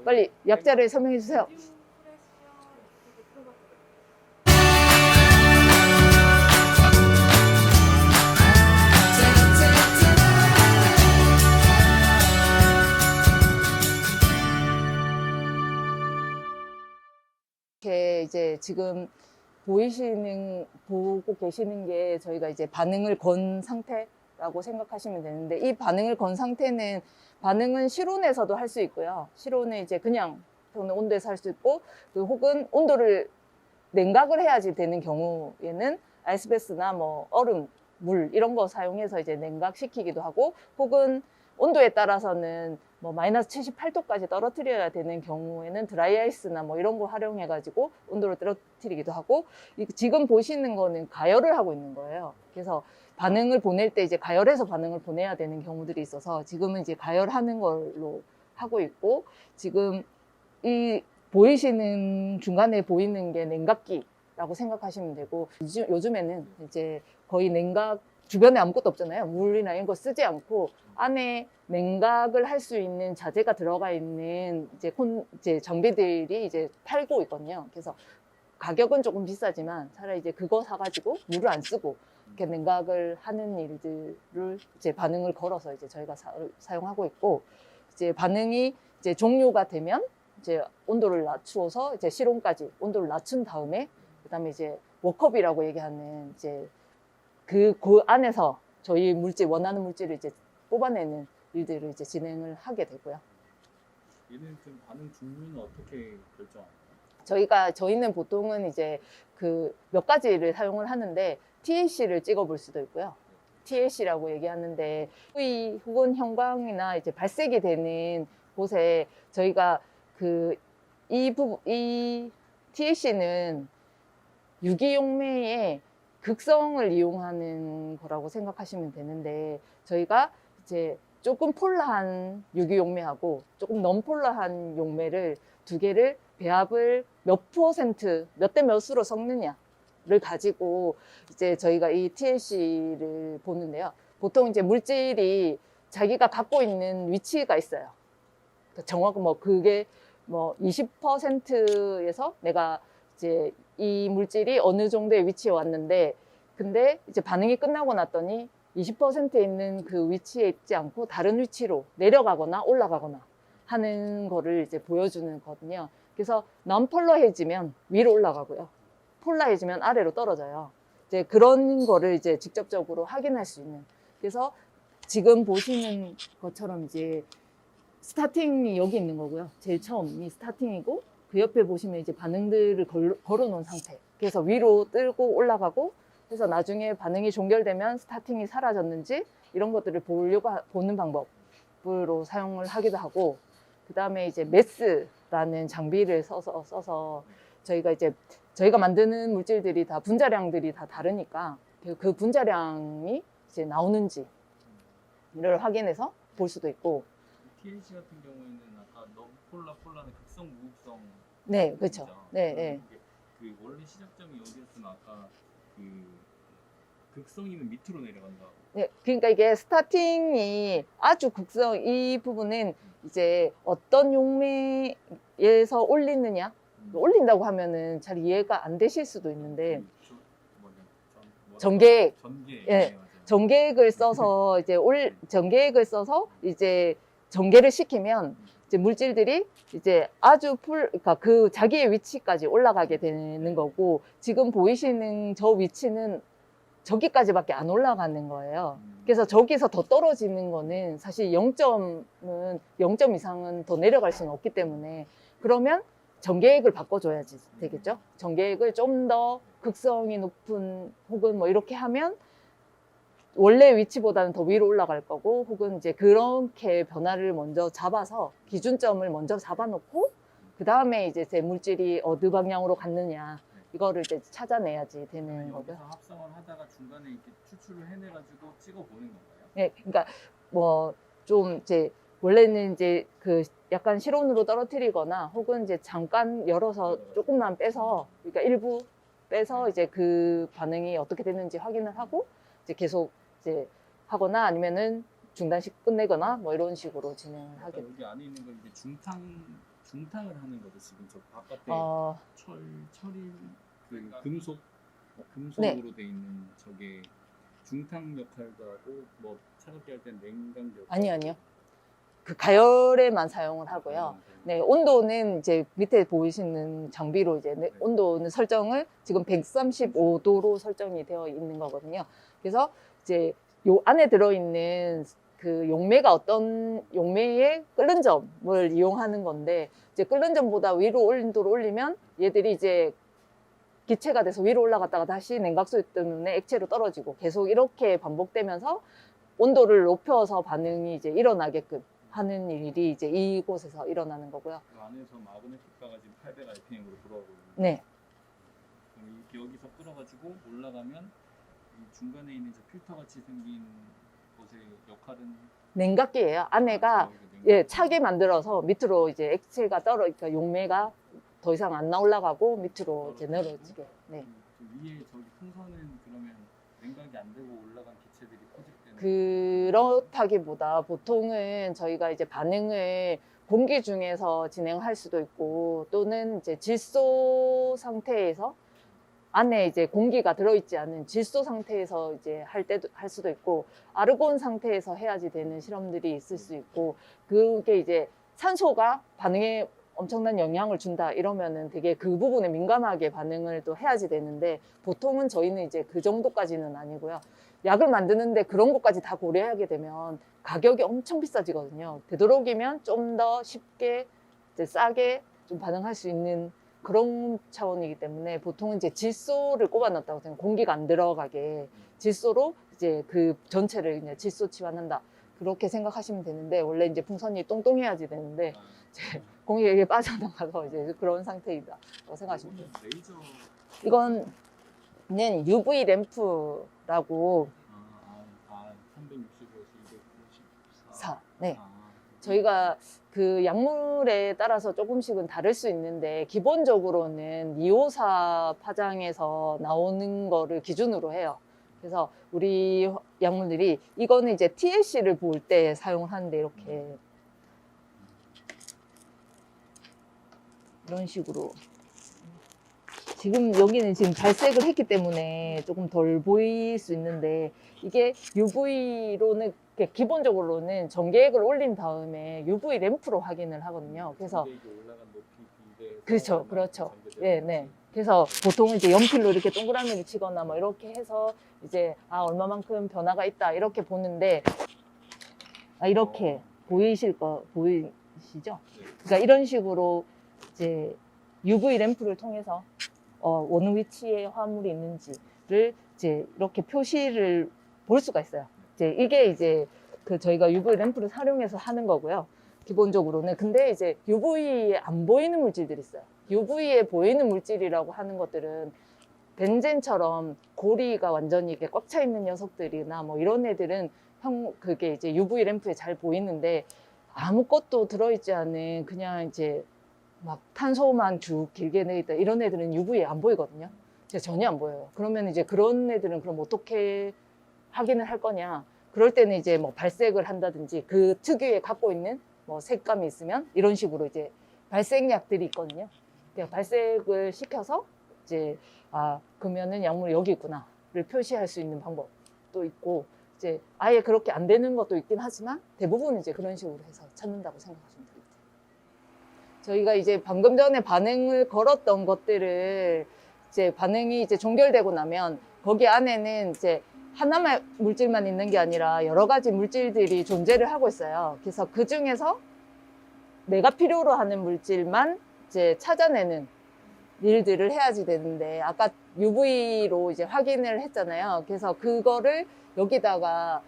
빨리 약자를 설명해 주세요. 이렇게 이제 지금 보고 계시는 게 저희가 이제 반응을 건 상태라고 생각하시면 되는데, 이 반응을 건 상태는 반응은 실온에서도 할 수 있고요. 실온은 이제 그냥 평균 온도에서 할 수 있고, 혹은 온도를 냉각을 해야지 되는 경우에는 아이스베스나 뭐 얼음, 물 이런 거 사용해서 이제 냉각시키기도 하고, 혹은 온도에 따라서는 뭐 마이너스 78도까지 떨어뜨려야 되는 경우에는 드라이 아이스나 뭐 이런 거 활용해 가지고 온도를 떨어뜨리기도 하고, 지금 보시는 거는 가열을 하고 있는 거예요. 그래서 반응을 보낼 때 이제 가열해서 반응을 보내야 되는 경우들이 있어서 지금은 이제 가열하는 걸로 하고 있고, 지금 이 보이시는 중간에 보이는 게 냉각기라고 생각하시면 되고, 요즘에는 이제 거의 냉각 주변에 아무것도 없잖아요. 물이나 이런 거 쓰지 않고 안에 냉각을 할 수 있는 자재가 들어가 있는 이제 장비들이 이제 팔고 있거든요. 그래서 가격은 조금 비싸지만 차라리 이제 그거 사가지고 물을 안 쓰고 이렇게 냉각을 하는 일들을 이제 반응을 걸어서 이제 저희가 사용하고 있고, 이제 반응이 이제 종료가 되면 이제 온도를 낮추어서 이제 실온까지 온도를 낮춘 다음에, 그다음에 이제 워컵이라고 얘기하는 이제 그 안에서 저희 원하는 물질을 이제 뽑아내는 일들을 이제 진행을 하게 되고요. 얘는 좀 반응 종류는 어떻게 결정하나요? 저희는 보통은 이제 그 몇 가지를 사용을 하는데, TLC를 찍어 볼 수도 있고요. TLC라고 얘기하는데, 후위 혹은 형광이나 이제 발색이 되는 곳에 저희가 이 TLC는 유기용매의 극성을 이용하는 거라고 생각하시면 되는데, 저희가 이제 조금 폴라한 유기용매하고 조금 넌폴라한 용매를 두 개를 배합을 몇 퍼센트, 몇 대 몇으로 섞느냐를 가지고 이제 저희가 이 TLC를 보는데요. 보통 이제 물질이 자기가 갖고 있는 위치가 있어요. 정확히 그게 20%에서 내가 이제 이 물질이 어느 정도의 위치에 왔는데, 근데 이제 반응이 끝나고 났더니 20%에 있는 그 위치에 있지 않고 다른 위치로 내려가거나 올라가거나 하는 거를 이제 보여주는 거거든요. 그래서 non-pollar해지면 위로 올라가고요, 폴라해지면 아래로 떨어져요. 이제 그런 거를 이제 직접적으로 확인할 수 있는. 그래서 지금 보시는 것처럼 이제 스타팅이 여기 있는 거고요. 제일 처음이 스타팅이고, 그 옆에 보시면 이제 반응들을 걸어 놓은 상태. 그래서 위로 뜨고 올라가고 해서 나중에 반응이 종결되면 스타팅이 사라졌는지 이런 것들을 보는 방법으로 사용을 하기도 하고, 그 다음에 이제 메스라는 장비를 써서 저희가 만드는 물질들이 다 분자량들이 다 다르니까 그 분자량이 이제 나오는지를 확인해서 볼 수도 있고. TLC 같은 경우에는 아까 폴라는 극성 무극성. 네, 그렇죠. 네, 네. 그 원래 시작점이 어디였으면 아까 그 극성이면 밑으로 내려간다. 네, 그러니까 이게 스타팅이 아주 이 부분은 이제 어떤 용매에서 올리느냐, 올린다고 하면은 잘 이해가 안 되실 수도 있는데, 전계획, 예, 전계획을 써서 이제 전개를 시키면 이제 물질들이 이제 그러니까 그 자기의 위치까지 올라가게 되는 거고, 지금 보이시는 저 위치는 저기까지밖에 안 올라가는 거예요. 그래서 저기서 더 떨어지는 거는 사실 0점 이상은 더 내려갈 수는 없기 때문에, 그러면 전계획을 바꿔줘야지 되겠죠. 전계획을 좀 더 극성이 높은, 혹은 뭐 이렇게 하면 원래 위치보다는 더 위로 올라갈 거고, 혹은 이제 그렇게 변화를 먼저 잡아서 기준점을 먼저 잡아놓고, 그 다음에 이제 제 물질이 어느 방향으로 갔느냐 이거를 이제 찾아내야지 되는 거고요. 여기서 합성을 하다가 중간에 이렇게 추출을 해내가지고 찍어보는 건가요? 네, 그러니까 좀 이제 원래는 이제 그 약간 실온으로 떨어뜨리거나, 혹은 이제 잠깐 열어서 조금만 빼서, 그러니까 일부 빼서 이제 그 반응이 어떻게 됐는지 확인을 하고 이제 계속 이제 하거나, 아니면은 중단식 끝내거나 뭐 이런 식으로 진행을 하게 돼요. 여기 안에 있는 건 이제 중탕 중탕을 하는 거죠. 지금 저 바깥에 어, 철이 그 금속으로 네. 돼 있는 저게 중탕 역할도 하고 뭐 차갑게 할 땐 냉각 역할. 아니요. 그 가열에만 사용을 하고요. 네, 온도는 이제 밑에 보이시는 장비로 이제 온도는 설정을 지금 135도로 설정이 되어 있는 거거든요. 그래서 이제 요 안에 들어있는 그 용매가 어떤 용매의 끓는 점을 이용하는 건데, 이제 끓는 점보다 위로 온도를 올리면 얘들이 이제 기체가 돼서 위로 올라갔다가 다시 냉각수 때문에 액체로 떨어지고 계속 이렇게 반복되면서 온도를 높여서 반응이 이제 일어나게끔 하는 일이 이제 이곳에서 일어나는 거고요. 그 안에서 마그네틱 가가 지금 800rpm으로 돌아오거든요. 네. 그럼 여기서 끌어가지고 올라가면 이 중간에 있는 저 필터 같이 생긴 곳의 역할은 냉각기예요. 안에가 예, 차게 만들어서 밑으로 이제 액체가 그러니까 용매가 더 이상 안 올라가고 밑으로 이제 내려지게. 네. 저 위에 저기 풍선은 그러면 냉각이 안 되고 올라간 기체들이 포집되는 그렇다기보다 보통은 저희가 이제 반응을 공기 중에서 진행할 수도 있고, 또는 이제 질소 상태에서 안에 이제 공기가 들어있지 않은 질소 상태에서 이제 할 수도 있고, 아르곤 상태에서 해야지 되는 실험들이 있을 수 있고, 그게 이제 산소가 반응에 엄청난 영향을 준다 이러면은 되게 그 부분에 민감하게 반응을 또 해야지 되는데, 보통은 저희는 이제 그 정도까지는 아니고요. 약을 만드는데 그런 것까지 다 고려하게 되면 가격이 엄청 비싸지거든요. 되도록이면 좀 더 쉽게 이제 싸게 좀 반응할 수 있는 그런 차원이기 때문에 보통은 이제 질소를 꼽아 넣었다고 생각, 공기가 안 들어가게 질소로 이제 그 전체를 그냥 질소 치환한다. 그렇게 생각하시면 되는데, 원래 이제 풍선이 똥똥해야지 되는데 이제 공기가 이게 빠져나가서 이제 그런 상태이다라고 생각하시면 돼요. 레이저 이거는 UV 램프라고 365에서 4. 네. 아, 저희가 그 약물에 따라서 조금씩은 다를 수 있는데, 기본적으로는 254 파장에서 나오는 거를 기준으로 해요. 그래서 우리 약물들이 이거는 이제 TLC를 볼 때 사용을 하는데, 이렇게 이런 식으로 지금 여기는 지금 발색을 했기 때문에 조금 덜 보일 수 있는데, 이게 UV로는 기본적으로는 전개액을 올린 다음에 UV 램프로 확인을 하거든요. 그래서 올라간 높이 비례해서 그렇죠, 그렇죠. 네, 네. 그래서 보통 이제 연필로 이렇게 동그라미를 치거나 뭐 이렇게 해서 이제 얼마만큼 변화가 있다 이렇게 보는데, 이렇게 보이시죠? 그러니까 이런 식으로 이제 UV 램프를 통해서 어느 위치에 화물이 있는지를 이제 이렇게 표시를 볼 수가 있어요. 이게 이제 그 저희가 UV 램프를 활용해서 하는 거고요. 기본적으로는. 근데 이제 UV에 안 보이는 물질들이 있어요. UV에 보이는 물질이라고 하는 것들은 벤젠처럼 고리가 완전히 이렇게 꽉 차 있는 녀석들이나 뭐 이런 애들은 그게 이제 UV 램프에 잘 보이는데, 아무것도 들어있지 않은 그냥 이제 막 탄소만 쭉 길게 내있다 이런 애들은 UV에 안 보이거든요. 전혀 안 보여요. 그러면 이제 그런 애들은 그럼 어떻게 확인을 할 거냐? 그럴 때는 이제 뭐 발색을 한다든지, 그 특유의 갖고 있는 뭐 색감이 있으면 이런 식으로 이제 발색약들이 있거든요. 그냥 발색을 시켜서 이제 그러면은 약물이 여기 있구나를 표시할 수 있는 방법도 있고, 이제 아예 그렇게 안 되는 것도 있긴 하지만 대부분 이제 그런 식으로 해서 찾는다고 생각하시면 됩니다. 저희가 이제 방금 전에 반응을 걸었던 것들을 이제 반응이 이제 종결되고 나면 거기 안에는 이제 하나의 물질만 있는 게 아니라 여러 가지 물질들이 존재를 하고 있어요. 그래서 그 중에서 내가 필요로 하는 물질만 이제 찾아내는 일들을 해야지 되는데, 아까 UV로 이제 확인을 했잖아요. 그래서 그거를 여기다가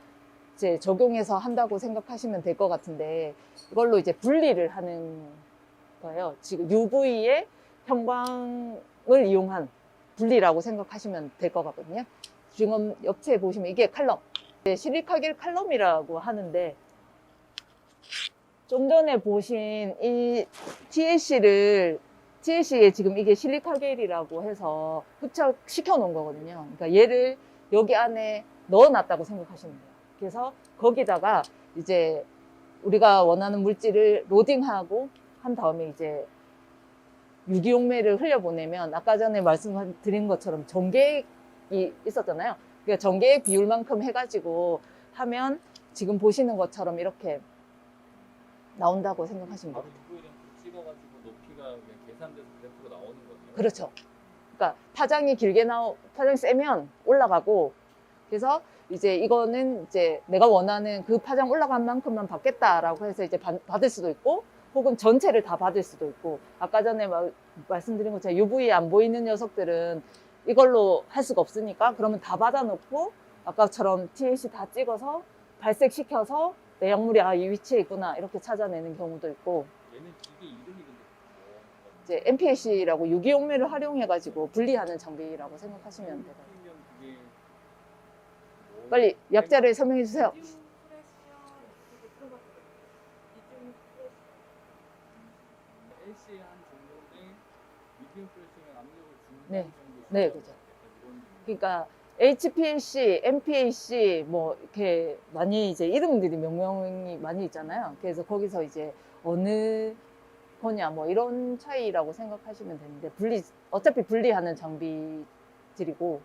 이제 적용해서 한다고 생각하시면 될 것 같은데, 이걸로 이제 분리를 하는 거예요. 지금 UV의 형광을 이용한 분리라고 생각하시면 될 것 같거든요. 지금 옆에 보시면 이게 칼럼, 실리카겔 칼럼이라고 하는데, 좀 전에 보신 이 TLC에 지금 이게 실리카겔이라고 해서 흡착시켜 놓은 거거든요. 그러니까 얘를 여기 안에 넣어 놨다고 생각하시면 돼요. 그래서 거기다가 이제 우리가 원하는 물질을 로딩하고 한 다음에 이제 유기용매를 흘려보내면 아까 전에 말씀드린 것처럼 전개액이 있었잖아요. 그러니까 전개액 비율만큼 해가지고 하면 지금 보시는 것처럼 이렇게 나온다고 생각하시면 바로 됩니다. 유보율 찍어가지고 높이가 그냥 계산돼서 그래프로 나오는 거네요. 그렇죠. 그러니까 파장이 파장이 세면 올라가고, 그래서 이제 이거는 이제 내가 원하는 그 파장 올라간 만큼만 받겠다라고 해서 이제 받을 수도 있고, 혹은 전체를 다 받을 수도 있고, 아까 전에 말씀드린 것처럼 UV 안 보이는 녀석들은 이걸로 할 수가 없으니까 그러면 다 받아놓고 아까처럼 TLC 다 찍어서 발색시켜서 내 약물이 이 위치에 있구나 이렇게 찾아내는 경우도 있고, 얘는 기계 이름이 근데 뭐 이제 MPAC라고 유기용매를 활용해가지고 분리하는 장비라고 생각하시면 돼요. 그게 뭐 빨리 약자를 설명해 주세요. LC의 한 정도인데 미디움 프레시면 압력을 주는 네. 정도. 네, 그죠. 이런 그러니까 HPLC, MPAC 뭐 이렇게 많이 이제 이름들이 명명이 많이 있잖아요. 그래서 거기서 이제 어느 거냐 뭐 이런 차이라고 생각하시면 되는데 어차피 분리하는 장비들이고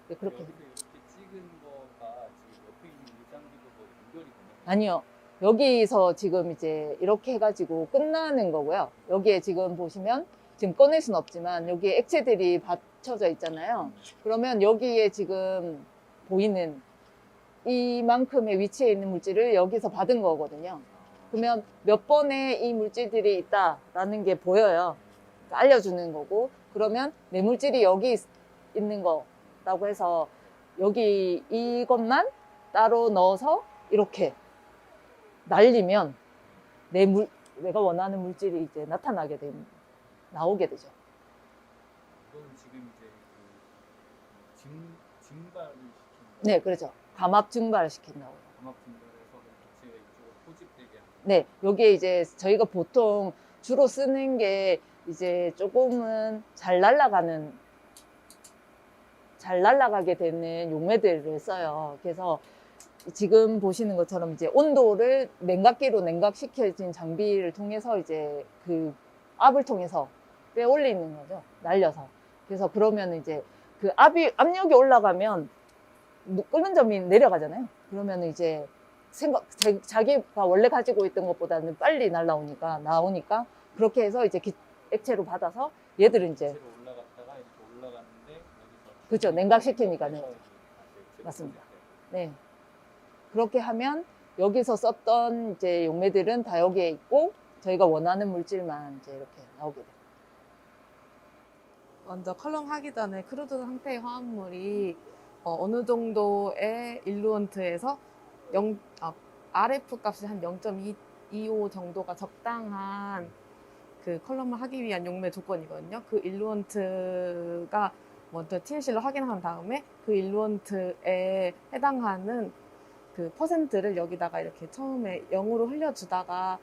네, 그렇게. 여기서 이렇게 찍은 거가 지금 옆에 있는 이 장비도 뭐 연결이 되나요? 아니요. 여기서 지금 이제 이렇게 해가지고 끝나는 거고요. 여기에 지금 보시면 지금 꺼낼 수는 없지만 여기에 액체들이 받쳐져 있잖아요. 그러면 여기에 지금 보이는 이만큼의 위치에 있는 물질을 여기서 받은 거거든요. 그러면 몇 번의 이 물질들이 있다라는 게 보여요. 그러니까 알려주는 거고, 그러면 내 물질이 여기 있는 거라고 해서 여기 이것만 따로 넣어서 이렇게 날리면 내가 원하는 물질이 이제 나오게 되죠. 이건 지금 이제 그 증발을 시키는 네, 그렇죠. 감압 증발시킨다고. 감압 증발해서 기체가 이쪽으로 포집되게 하는. 네, 여기에 이제 저희가 보통 주로 쓰는 게 이제 조금은 잘 날아가게 되는 용매들을 써요. 그래서 지금 보시는 것처럼 이제 온도를 냉각기로 냉각시켜진 장비를 통해서 이제 그 압을 통해서 빼올리는 거죠. 날려서. 그래서 그러면 이제 그 압력이 올라가면 끓는 점이 내려가잖아요. 그러면 이제 자기가 원래 가지고 있던 것보다는 빨리 나오니까 그렇게 해서 이제 액체로 받아서 얘들은 이제 기체로 올라갔다가 이렇게 올라가는데 여기서 그렇죠. 냉각시키니까는. 다시 액체로 맞습니다. 포집돼요. 네. 그렇게 하면 여기서 썼던 이제 용매들은 다 여기에 있고 저희가 원하는 물질만 이제 이렇게 나오게 돼요. 먼저 컬럼 하기 전에 크루드 상태의 화합물이 어느 정도의 일루언트에서 RF 값이 한 0.25 정도가 적당한 그 컬럼을 하기 위한 용매 조건이거든요. 그 일루언트가 먼저 TLC로 확인한 다음에 그 일루언트에 해당하는 그 퍼센트를 여기다가 이렇게 처음에 0으로 흘려주다가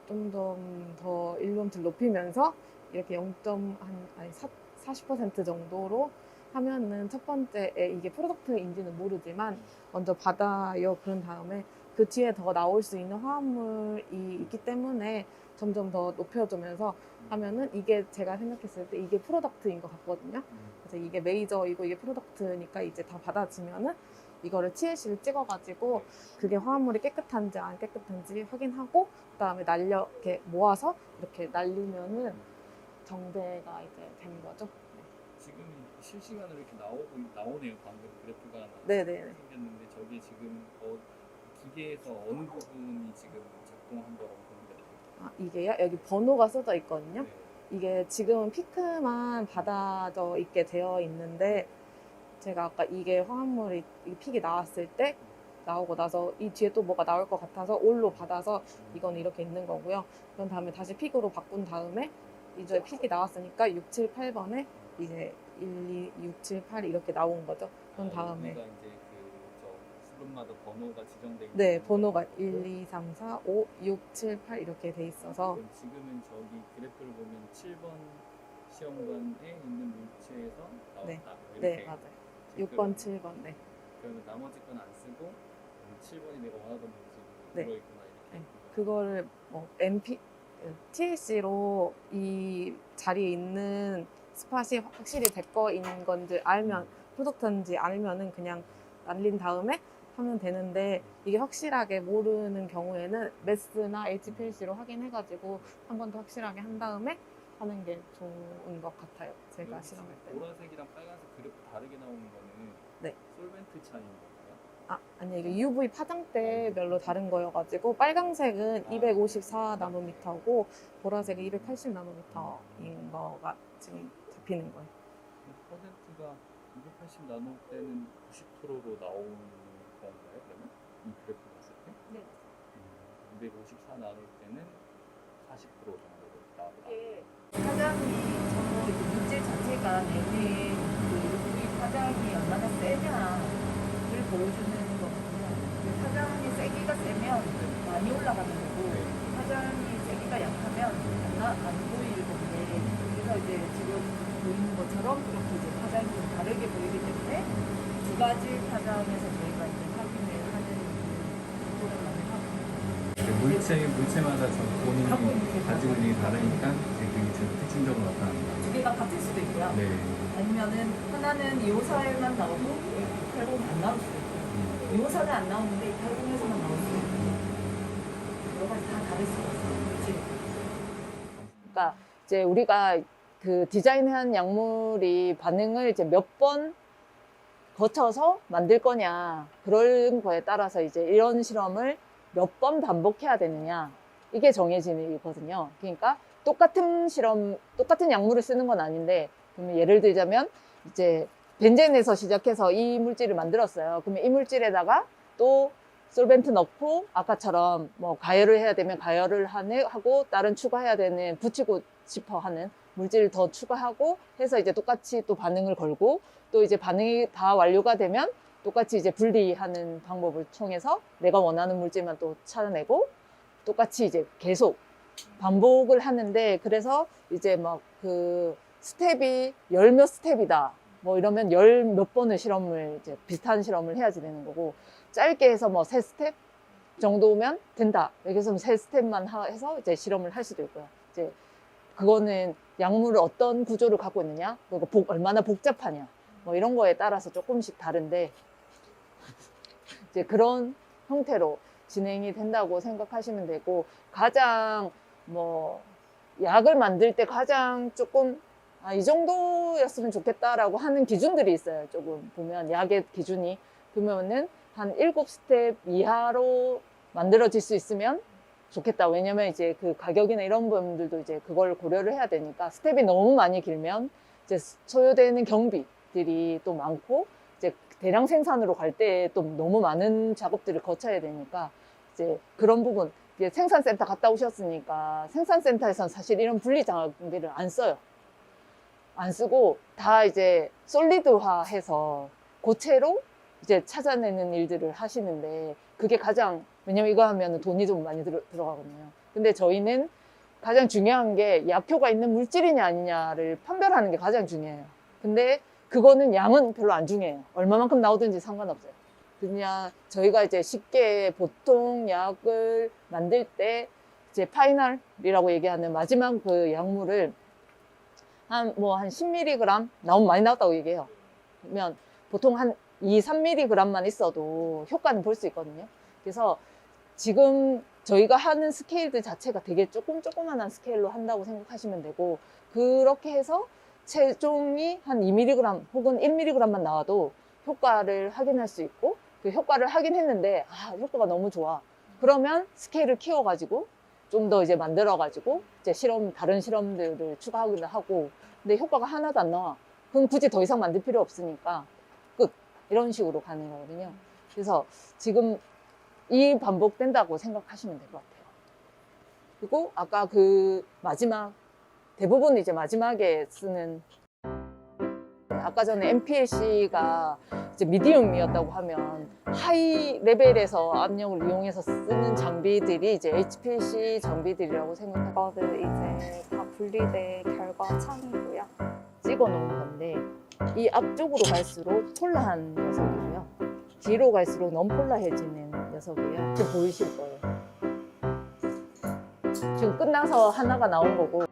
좀 더 일루언트를 높이면서 이렇게 40% 정도로 하면은 첫 번째에 이게 프로덕트인지는 모르지만 먼저 받아요. 그런 다음에 그 뒤에 더 나올 수 있는 화합물이 있기 때문에 점점 더 높여주면서 하면은 이게 제가 생각했을 때 이게 프로덕트인 것 같거든요. 그래서 이게 메이저이고 이게 프로덕트니까 이제 다 받아지면은 이거를 TLC를 찍어가지고 그게 화합물이 깨끗한지 안 깨끗한지 확인하고 그다음에 이렇게 모아서 이렇게 날리면은 정제가 이제 된 거죠. 지금 실시간으로 이렇게 나오네요. 방금 그래프가 네네. 생겼는데 저게 지금 기계에서 어느 부분이 지금 작동한 거라고 보면 되나요? 이게요? 여기 번호가 써져 있거든요. 네. 이게 지금은 피크만 받아져 있게 되어 있는데 제가 아까 이게 화합물이 이 픽이 나왔을 때 나오고 나서 이 뒤에 또 뭐가 나올 것 같아서 올로 받아서 이건 이렇게 있는 거고요. 그런 다음에 다시 픽으로 바꾼 다음에 이제 픽이 나왔으니까 6, 7, 8번에 이제 1, 2, 6, 7, 8 이렇게 나온 거죠. 그런 다음에 여기가 이제 수분마다 번호가 지정돼 있는. 네, 번호가 1, 2, 3, 4, 5, 6, 7, 8 이렇게 돼 있어서 그럼 지금은 저기 그래프를 보면 7번 시험관에 있는 물체에서 나왔다. 네. 이렇게 네, 맞아요. 6번, 7번. 네. 그러면 나머지 건 안 쓰고 7번이 내가 원하던 물질이 네. 들어있구나 이렇게. 네. 그거를 뭐 MP TLC로 이 자리에 있는 스팟이 확실히 제 거인 건지 알면, 프로덕트인지 알면은 그냥 날린 다음에 하면 되는데, 이게 확실하게 모르는 경우에는 메스나 HPLC로 확인해가지고 한 번 더 확실하게 한 다음에 하는 게 좋은 것 같아요. 제가 실험할 때. 보라색이랑 빨간색 그래프 다르게 나오는 거는 네. 솔벤트 차이인 건가요? 아니요. 이게 UV 파장대별로 다른 거여가지고, 빨강색은 254나노미터고, 보라색은 280나노미터인 거가 지금 잡히는 거예요. 퍼센트가 280 나노 때는 90%로 나오는 건가요? 그러면 이 그래프 봤을 때? 네. 254 나노 때는 40% 정도로 나오다. 이게 파장이 전부 이제 물질 자체가 내부의 그 UV 파장이 얼마나 세냐를 보여주는 거거든요. 그 파장이 세기가 세면 많이 올라가는 거고, 파장이 세기가 약하면 안 보일 건데, 그래서 이제 지금 보이는 것처럼 그렇게 이제 파장이 좀 다르게 보이기 때문에 두 가지 파장에서 저희가 이제 확인을 하는 부분을 많이 하고 물체마다 본인이 가지고 있는 게 다르니까 이제 그게 특징적으로 나타난다. 두 개가 같을 수도 있고요. 네. 아니면은 하나는 이오사에만 나오고 80은 안 나올 수도 있고, 이오사는 안 나오는데 80에서만 나올 수도 있고, 여러 가지 다 다를 수가 있어요. 그치? 그러니까 이제 우리가 그 디자인한 약물이 반응을 이제 몇 번 거쳐서 만들 거냐, 그런 거에 따라서 이제 이런 실험을 몇 번 반복해야 되느냐, 이게 정해지거든요. 그러니까 똑같은 약물을 쓰는 건 아닌데, 그러면 예를 들자면 이제 벤젠에서 시작해서 이 물질을 만들었어요. 그러면 이 물질에다가 또 솔벤트 넣고 아까처럼 뭐 가열을 해야 되면 가열을 하고 다른 추가해야 되는 붙이고 싶어 하는 물질을 더 추가하고 해서 이제 똑같이 또 반응을 걸고, 또 이제 반응이 다 완료가 되면 똑같이 이제 분리하는 방법을 통해서 내가 원하는 물질만 또 찾아내고, 똑같이 이제 계속 반복을 하는데, 그래서 이제 막 그 스텝이 열 몇 스텝이다 뭐 이러면 열 몇 번의 실험을 이제 비슷한 실험을 해야지 되는 거고, 짧게 해서 뭐 세 스텝 정도면 된다, 여기서 세 스텝만 해서 이제 실험을 할 수도 있고요. 이제 그거는 약물을 어떤 구조를 갖고 있느냐, 그리고 얼마나 복잡하냐, 뭐 이런 거에 따라서 조금씩 다른데, 이제 그런 형태로 진행이 된다고 생각하시면 되고, 가장 뭐 약을 만들 때 가장 조금 이 정도였으면 좋겠다라고 하는 기준들이 있어요. 조금 보면 약의 기준이 그러면은 한 7스텝 이하로 만들어질 수 있으면 좋겠다. 왜냐면 이제 그 가격이나 이런 부분들도 이제 그걸 고려를 해야 되니까, 스텝이 너무 많이 길면 이제 소요되는 경비들이 또 많고, 이제 대량 생산으로 갈 때 또 너무 많은 작업들을 거쳐야 되니까, 이제 그런 부분, 이제 생산센터 갔다 오셨으니까 생산센터에서는 사실 이런 분리 장비를 안 써요. 안 쓰고 다 이제 솔리드화해서 고체로 이제 찾아내는 일들을 하시는데, 그게 가장, 왜냐면 이거 하면 돈이 좀 많이 들어가거든요. 근데 저희는 가장 중요한 게 약효가 있는 물질이냐 아니냐를 판별하는 게 가장 중요해요. 근데 그거는 양은 별로 안 중요해요. 얼마만큼 나오든지 상관없어요. 그냥 저희가 이제 쉽게 보통 약을 만들 때 이제 파이널이라고 얘기하는 마지막 그 약물을 한 10mg 나오면 많이 나왔다고 얘기해요. 그러면 보통 한 2-3mg만 있어도 효과는 볼 수 있거든요. 그래서 지금 저희가 하는 스케일들 자체가 되게 조그만한 스케일로 한다고 생각하시면 되고, 그렇게 해서 체중이 한 2mg 혹은 1mg만 나와도 효과를 확인할 수 있고, 그 효과를 확인했는데 효과가 너무 좋아, 그러면 스케일을 키워가지고 좀 더 이제 만들어가지고 이제 다른 실험들을 추가하기도 하고, 근데 효과가 하나도 안 나와, 그럼 굳이 더 이상 만들 필요 없으니까 끝, 이런 식으로 가는 거거든요. 그래서 지금 이 반복된다고 생각하시면 될 것 같아요. 그리고 아까 그 대부분 이제 마지막에 쓰는, 아까 전에 MPLC가 이제 미디움이었다고 하면 하이 레벨에서 압력을 이용해서 쓰는 장비들이 이제 HPLC 장비들이라고 생각하고, 이제 다 분리된 결과 창이고요. 찍어 놓은 건데, 이 앞쪽으로 갈수록 폴라한 녀석이고요, 뒤로 갈수록 넌 폴라해지는 녀석이에요. 이렇게 보이실 거예요. 지금 끝나서 하나가 나온 거고